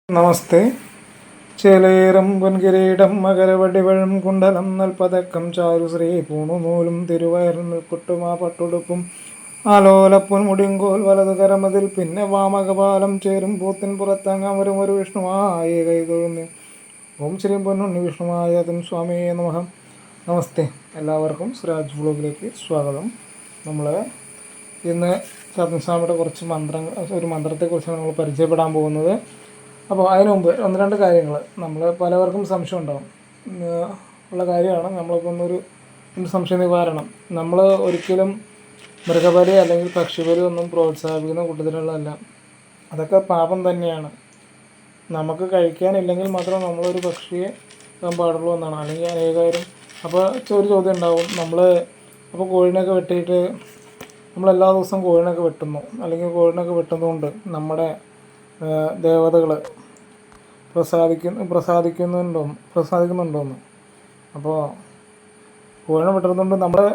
നമസ്തേ. ചേലേറും പൊൻകിരീടം മകരവടിവഴും കുണ്ടലം നൽപതക്കം ചാരുശ്രീ പൂണുനൂലും തിരുവയറിന് കൊട്ടുമാ പട്ടുടുപ്പും ആലോലപ്പൊൻ മുടിങ്കോൽ വലതു കരമതിൽ പിന്നെ വാമകപാലം ചേരും പൂത്തിൻ പുറത്തങ്ങം വരും ഒരു വിഷ്ണുവായ കൈതൊഴുന്നു. ഓം ശ്രീ പൊന്നുണ്ണി വിഷ്ണുവായ തൻ സ്വാമിയെ നമഃ. നമസ്തേ. എല്ലാവർക്കും സുരാജ് വ്ലോഗിലേക്ക് സ്വാഗതം. നമ്മൾ ഇന്ന് സ്വാമിയുടെ കുറച്ച് ഒരു മന്ത്രത്തെക്കുറിച്ചാണ് നമ്മൾ പരിചയപ്പെടാൻ പോകുന്നത്. അപ്പോൾ അതിനു മുമ്പ് ഒന്ന് രണ്ട് കാര്യങ്ങൾ നമ്മൾ പലവർക്കും സംശയം ഉണ്ടാവും ഉള്ള കാര്യമാണ്. നമ്മളിപ്പോൾ ഒരു സംശയ നിവാരണം. നമ്മൾ ഒരിക്കലും മൃഗബലി അല്ലെങ്കിൽ പക്ഷിബലി ഒന്നും പ്രോത്സാഹിപ്പിക്കുന്ന കൂട്ടത്തിലുള്ളതല്ല. അതൊക്കെ പാപം തന്നെയാണ്. നമുക്ക് കഴിക്കാനില്ലെങ്കിൽ മാത്രം നമ്മളൊരു പക്ഷിയെ പാടുള്ളൂ എന്നാണ്. അല്ലെങ്കിൽ അനേകായിരം അപ്പോൾ ഒരു ചോദ്യം ഉണ്ടാവും, അപ്പോൾ കോഴിനൊക്കെ വെട്ടിയിട്ട് നമ്മളെല്ലാ ദിവസവും കോഴിനൊക്കെ വെട്ടുന്നു, അല്ലെങ്കിൽ കോഴിനൊക്കെ വെട്ടുന്നതുകൊണ്ട് നമ്മുടെ ദേവതകൾ പ്രസാദിക്കുന്നുണ്ടോന്ന്. അപ്പോൾ കോഴിനെ വെട്ടുന്നതുകൊണ്ട് നമ്മുടെ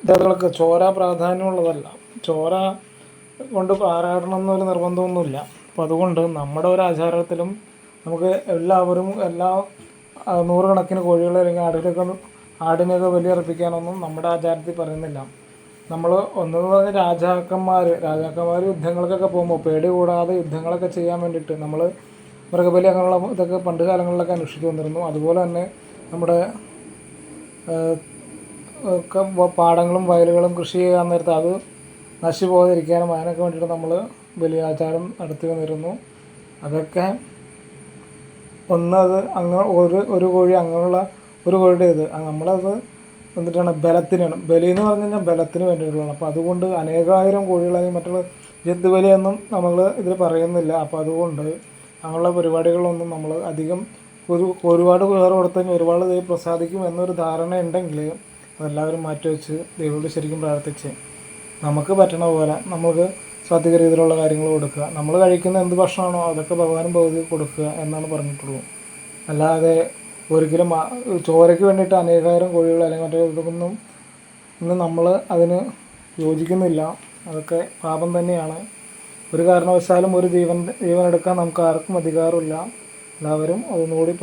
ദേവതകൾക്ക് ചോര പ്രാധാന്യമുള്ളതല്ല. ചോര കൊണ്ട് ആരാടണം എന്നൊരു നിർബന്ധമൊന്നുമില്ല. അപ്പോൾ അതുകൊണ്ട് നമ്മുടെ ഒരു ആചാരത്തിലും നമുക്ക് എല്ലാവരും നൂറുകണക്കിന് കോഴികളെ അല്ലെങ്കിൽ ആടിനെയൊക്കെ ബലിയർപ്പിക്കാനൊന്നും നമ്മുടെ ആചാരത്തിൽ പറയുന്നില്ല. നമ്മൾ ഒന്നെന്ന് പറഞ്ഞാൽ രാജാക്കന്മാർ യുദ്ധങ്ങൾക്കൊക്കെ പോകുമ്പോൾ പേടി കൂടാതെ യുദ്ധങ്ങളൊക്കെ ചെയ്യാൻ വേണ്ടിയിട്ട് നമ്മൾ മൃഗബലി അങ്ങനെയുള്ള ഇതൊക്കെ പണ്ട് കാലങ്ങളിലൊക്കെ അനുഷ്ഠിച്ചു വന്നിരുന്നു. അതുപോലെ തന്നെ നമ്മുടെ പാടങ്ങളും വയലുകളും കൃഷി ചെയ്യാൻ നേരത്ത് അത് നശിച്ചു പോകാതിരിക്കാനും അതിനൊക്കെ വേണ്ടിയിട്ട് നമ്മൾ ബലിയാചാരം നടത്തി വന്നിരുന്നു. അതൊക്കെ അത് ഒരു കോഴി അങ്ങനെയുള്ള ഒരു കോഴിയുടെ നമ്മളത് എന്നിട്ടാണ് ബലത്തിനാണ്. ബലി എന്ന് പറഞ്ഞു കഴിഞ്ഞാൽ ബലത്തിന് വേണ്ടിയിട്ടുള്ളതാണ്. അപ്പോൾ അതുകൊണ്ട് അനേകായിരം കോഴികൾ അല്ലെങ്കിൽ മറ്റുള്ള ജന്തു ബലിയൊന്നും നമ്മൾ ഇതിൽ പറയുന്നില്ല. അപ്പോൾ അതുകൊണ്ട് അങ്ങനെയുള്ള പരിപാടികളൊന്നും നമ്മൾ അധികം ഒരുപാട് വേറെ കൊടുത്തു കഴിഞ്ഞാൽ ഒരുപാട് ദൈവം പ്രസാദിക്കും എന്നൊരു ധാരണ ഉണ്ടെങ്കിൽ അതെല്ലാവരും മാറ്റിവെച്ച് ദൈവത്തോട് ശരിക്കും പ്രാർത്ഥിച്ച് നമുക്ക് പറ്റണ പോലെ നമുക്ക് സാത്വിക രീതിയിലുള്ള കാര്യങ്ങൾ കൊടുക്കുക. നമ്മൾ കഴിക്കുന്ന എന്ത് ഭക്ഷണമാണോ അതൊക്കെ ഭഗവാനും ഭഗവതിക്ക് കൊടുക്കുക എന്നാണ് പറഞ്ഞിട്ടുള്ളൂ. അല്ലാതെ ഒരിക്കലും ചോരയ്ക്ക് വേണ്ടിയിട്ട് അനേകായിരം കോഴികൾ അല്ലെങ്കിൽ മറ്റേ ഇതൊന്നും ഇന്ന് നമ്മൾ അതിന് യോജിക്കുന്നില്ല. അതൊക്കെ പാപം തന്നെയാണ്. ഒരു കാരണവശാലും ഒരു ജീവനെടുക്കാൻ നമുക്ക് ആർക്കും അധികാരമില്ല. എല്ലാവരും അതൊന്നുകൂടി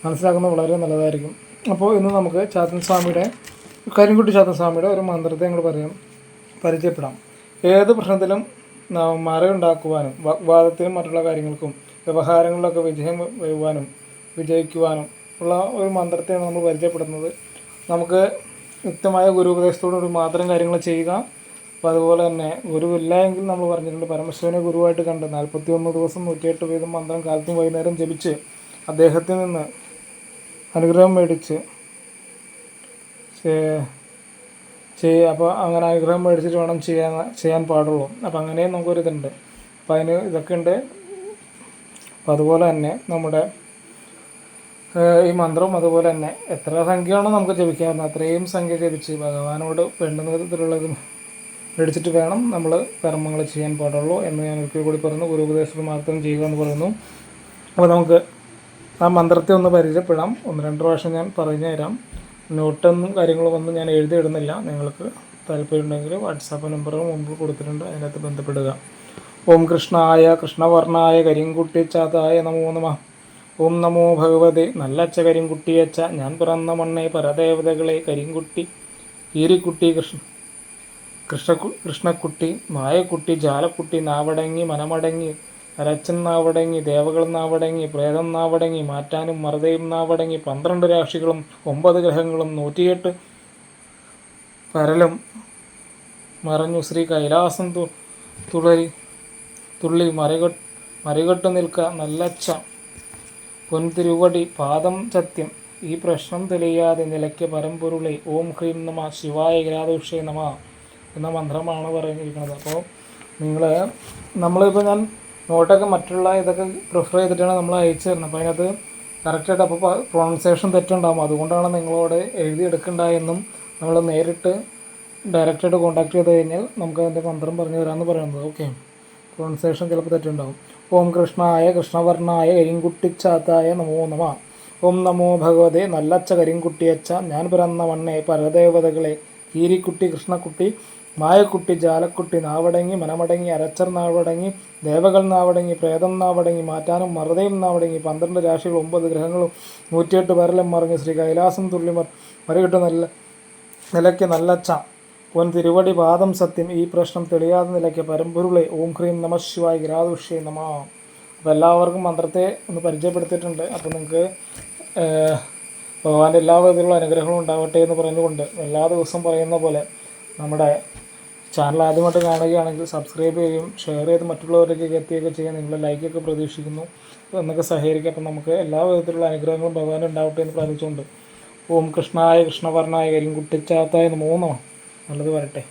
മനസ്സിലാക്കുന്നത് വളരെ നല്ലതായിരിക്കും. അപ്പോൾ ഇന്ന് നമുക്ക് കരിങ്കുട്ടി ചാത്തൻ സ്വാമിയുടെ ഒരു മന്ത്രത്തെ ഞങ്ങൾ പരിചയപ്പെടാം. ഏത് പ്രശ്നത്തിലും മറയുണ്ടാക്കുവാനും വാദത്തിനും മറ്റുള്ള കാര്യങ്ങൾക്കും വ്യവഹാരങ്ങളിലൊക്കെ വിജയിക്കുവാനും ഉള്ള ഒരു മന്ത്രത്തെയാണ് നമ്മൾ പരിചയപ്പെടുന്നത്. നമുക്ക് വ്യക്തമായ ഗുരുപദേശത്തോടുകൂടി മാത്രം കാര്യങ്ങൾ ചെയ്യുക. അപ്പോൾ അതുപോലെ തന്നെ ഗുരുവില്ല എങ്കിൽ നമ്മൾ പറഞ്ഞിട്ടുണ്ട്, പരമശിവനെ ഗുരുവായിട്ട് കണ്ട് 41 ദിവസം 108 വീതം മന്ത്രം കാലത്തും വൈകുന്നേരം ജപിച്ച് അദ്ദേഹത്തിൽ നിന്ന് അനുഗ്രഹം മേടിച്ച് അപ്പോൾ അങ്ങനെ അനുഗ്രഹം മേടിച്ചിട്ട് വേണം ചെയ്യാൻ പാടുള്ളൂ. അപ്പോൾ അങ്ങനെയും നമുക്കൊരിതുണ്ട്. അപ്പോൾ അതിന് ഇതൊക്കെ ഉണ്ട്. അപ്പോൾ അതുപോലെ തന്നെ നമ്മുടെ ഈ മന്ത്രവും അതുപോലെ തന്നെ എത്ര സംഖ്യയാണോ നമുക്ക് ജപിക്കാവുന്നത് അത്രയും സംഖ്യ ജപിച്ച് ഭഗവാനോട് വേണ്ടുന്ന വിധത്തിലുള്ളത് മേടിച്ചിട്ട് വേണം നമ്മൾ കർമ്മങ്ങൾ ചെയ്യാൻ പാടുള്ളൂ എന്ന് ഞാൻ ഒരിക്കൽ കൂടി പറയുന്നു. ഗുരുപദേശം മാത്രം ചെയ്യുക എന്ന് പറയുന്നു. അപ്പോൾ നമുക്ക് ആ മന്ത്രത്തെ ഒന്ന് പരിചയപ്പെടാം. 1-2 പ്രാവശ്യം ഞാൻ പറഞ്ഞു തരാം. നോട്ടൊന്നും കാര്യങ്ങളും ഒന്നും ഞാൻ എഴുതിയിടുന്നില്ല. നിങ്ങൾക്ക് താല്പര്യമുണ്ടെങ്കിൽ വാട്സാപ്പ് നമ്പറും മുമ്പ് കൊടുത്തിട്ടുണ്ട്, അതിനകത്ത് ബന്ധപ്പെടുക. ഓം കൃഷ്ണായ കൃഷ്ണവർണ്ണായ കരിങ്കുട്ടിച്ചാതായ നമോ നമഃ. ഓം നമോ ഭഗവതേ നല്ലച്ച കരിങ്കുട്ടിയച്ച ഞാൻ പിറന്ന മണ്ണേ പരദേവതകളെ കരിങ്കുട്ടി ഈരിക്കുട്ടി കൃഷ്ണക്കുട്ടി മായക്കുട്ടി ജാലക്കുട്ടി നാവടങ്ങി മനമടങ്ങി അരച്ചൻ നാവടങ്ങി ദേവകൾ നാവടങ്ങി പ്രേതം നാവടങ്ങി മാറ്റാനും മറുതയും നാവടങ്ങി 12 രാശികളും 9 ഗ്രഹങ്ങളും 108 പരലും മറഞ്ഞു ശ്രീ കൈലാസം തുള്ളി മറികെട്ടു നിൽക്ക നല്ലച്ച പൊൻതിരുവടി പാദം സത്യം ഈ പ്രശ്നം തെളിയാതെ നിലയ്ക്ക് പരമ്പൊരുളെ ഓം ഹ്രീം നമ ശിവായ ഗ്രാദുഷേ നമ എന്ന മന്ത്രമാണ് പറഞ്ഞിരിക്കുന്നത്. അപ്പോൾ നമ്മളിപ്പോൾ ഞാൻ നോട്ടൊക്കെ മറ്റുള്ള ഇതൊക്കെ പ്രിഫർ ചെയ്തിട്ടാണ് നമ്മൾ അയച്ചു തരുന്നത്. അപ്പോൾ അതിനകത്ത് കറക്റ്റായിട്ട് അപ്പോൾ പ്രൊണൗൺസിയേഷൻ തെറ്റുണ്ടാകും. അതുകൊണ്ടാണ് നിങ്ങളോട് എഴുതിയെടുക്കണ്ടെന്നും നമ്മൾ നേരിട്ട് ഡയറക്റ്റായിട്ട് കോൺടാക്ട് ചെയ്ത് കഴിഞ്ഞാൽ നമുക്ക് അതിൻ്റെ മന്ത്രം പറഞ്ഞു തരാമെന്ന് പറയുന്നത്. ഓക്കെ, പ്രൊണൗൺസിയേഷൻ ചിലപ്പോൾ തെറ്റുണ്ടാകും. ഓം കൃഷ്ണായ കൃഷ്ണവർണ്ണായ കരിങ്കുട്ടിച്ചാത്തായ നമോ നമ. ഓം നമോ ഭഗവതേ നല്ലച്ച കരിങ്കുട്ടിയച്ച ഞാൻ പിറന്ന മണ്ണേ പരദേവതകളെ കീരിക്കുട്ടി കൃഷ്ണക്കുട്ടി മായക്കുട്ടി ജാലക്കുട്ടി നാവടങ്ങി മനമടങ്ങി അരച്ചർ നാവടങ്ങി ദേവകൾ നാവടങ്ങി പ്രേതം നാവടങ്ങി മാറ്റാനും മറുതയും നാവടങ്ങി 12 രാശികൾ 9 ഗ്രഹങ്ങളും 108 പരലം മറിഞ്ഞ് ശ്രീ കൈലാസം തുള്ളിമർ മറികിട്ട് നിലയ്ക്ക് നല്ലച്ച പൊൻ തിരുവടി പാദം സത്യം ഈ പ്രശ്നം തെളിയാതെ നിലയ്ക്ക് പരമ്പൊരുളെ ഓം ഹ്രീം നമ ശിവായ ഗിരാദുഷ്യേ നമ. അപ്പോൾ എല്ലാവർക്കും മന്ത്രത്തെ ഒന്ന് പരിചയപ്പെടുത്തിയിട്ടുണ്ട്. അപ്പോൾ നിങ്ങൾക്ക് ഭഗവാന്റെ എല്ലാ വിധത്തിലുള്ള അനുഗ്രഹങ്ങളും ഉണ്ടാവട്ടെ എന്ന് പറഞ്ഞുകൊണ്ട് എല്ലാ ദിവസവും പറയുന്ന പോലെ നമ്മുടെ ചാനൽ ആദ്യമായിട്ട് കാണുകയാണെങ്കിൽ സബ്സ്ക്രൈബ് ചെയ്യും, ഷെയർ ചെയ്ത് മറ്റുള്ളവരിലേക്ക് എത്തിയൊക്കെ ചെയ്യാൻ നിങ്ങളുടെ ലൈക്കൊക്കെ പ്രതീക്ഷിക്കുന്നു എന്നൊക്കെ സഹകരിക്കുക. അപ്പം നമുക്ക് എല്ലാ വിധത്തിലുള്ള അനുഗ്രഹങ്ങളും ഭഗവാൻ ഉണ്ടാവട്ടെ എന്ന് പ്രാർത്ഥിച്ചുകൊണ്ട് ഓം കൃഷ്ണായ കൃഷ്ണവർണ്ണായ കരിങ്കുട്ടിച്ചാത്തായ നമോ നമഃ. നല്ലത് വരട്ടെ.